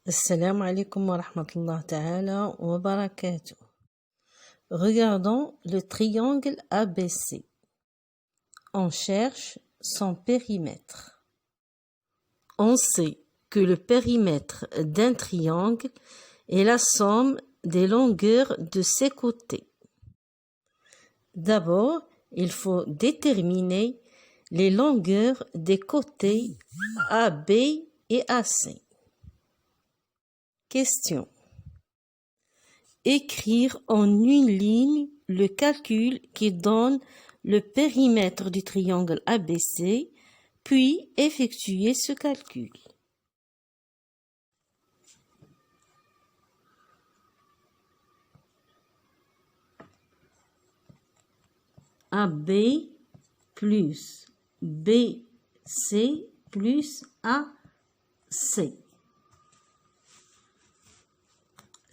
Assalamu alaikum wa rahmatullah ta'ala wa barakatuh. Regardons le triangle ABC. On cherche son périmètre. On sait que le périmètre d'un triangle est la somme des longueurs de ses côtés. D'abord, il faut déterminer les longueurs des côtés AB et AC. Question. Écrire en une ligne le calcul qui donne le périmètre du triangle ABC, puis effectuer ce calcul. AB plus BC plus AC.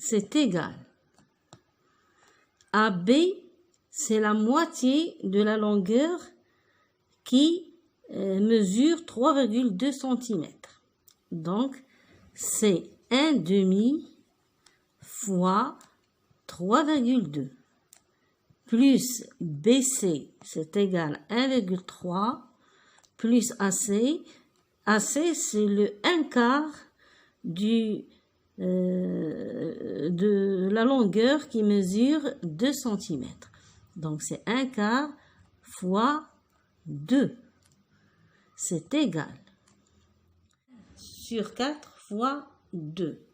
C'est égal. AB, c'est la moitié de la longueur qui mesure 3,2 cm. Donc, c'est 1/2 fois 3,2 plus BC, c'est égal à 1,3 plus AC. AC, c'est le 1/4 de la longueur qui mesure 2 cm. Donc, c'est 1/4 fois 2. C'est égal. Sur 4 fois 2.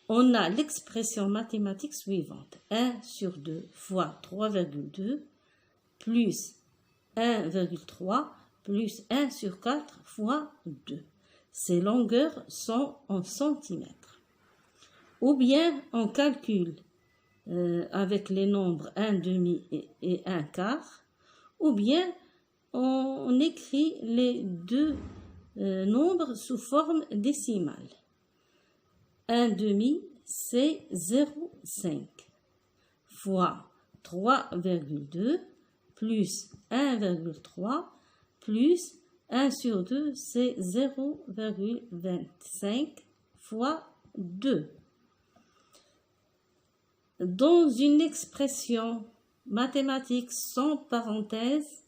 On a l'expression mathématique suivante. 1 sur 2 fois 3,2 plus 1,3 plus 1 sur 4 fois 2. Ces longueurs sont en centimètres. Ou bien on calcule avec les nombres 1/2 et 1/4, ou bien on écrit les deux nombres sous forme décimale. 1/2, c'est 0,5 fois 3,2 plus 1,3 plus 1 sur 2, c'est 0,25 fois 2. Dans une expression mathématique sans parenthèse,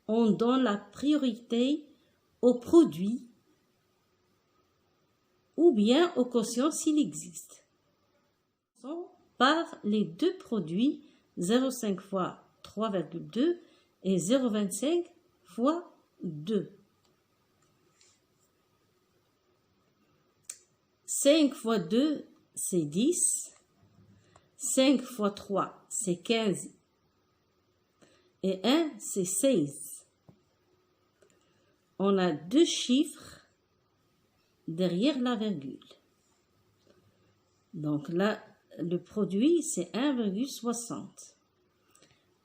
on donne la priorité au produit ou bien au quotient s'il existe. Par les deux produits, 0,5 fois 3,2 et 0,25 fois 2. 5 fois 2, c'est 10. 5 fois 3, c'est 15. Et 1, c'est 16. On a deux chiffres derrière la virgule. Donc là, le produit, c'est 1,60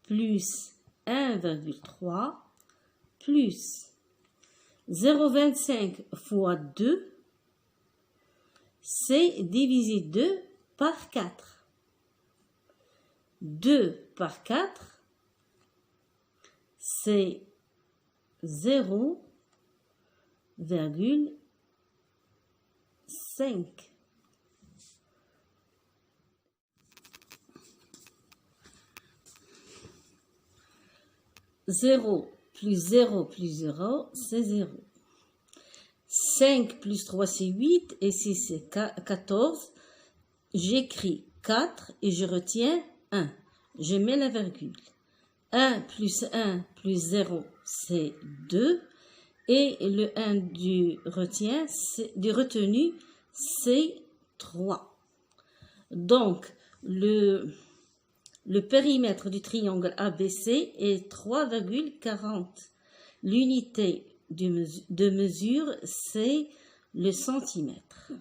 plus 1,3 plus 0,25 fois 2, c'est diviser 2 par 4. 2 par 4, c'est 0,5. 0 plus 0 plus 0, c'est 0. 5 plus 3, c'est 8. Et 6, c'est 14. J'écris 4 et je retiens 1. Je mets la virgule. 1 plus 1 plus 0, c'est 2. Et le 1 du retenu, c'est 3. Donc, le périmètre du triangle ABC est 3,40. L'unité de mesure, c'est le centimètre.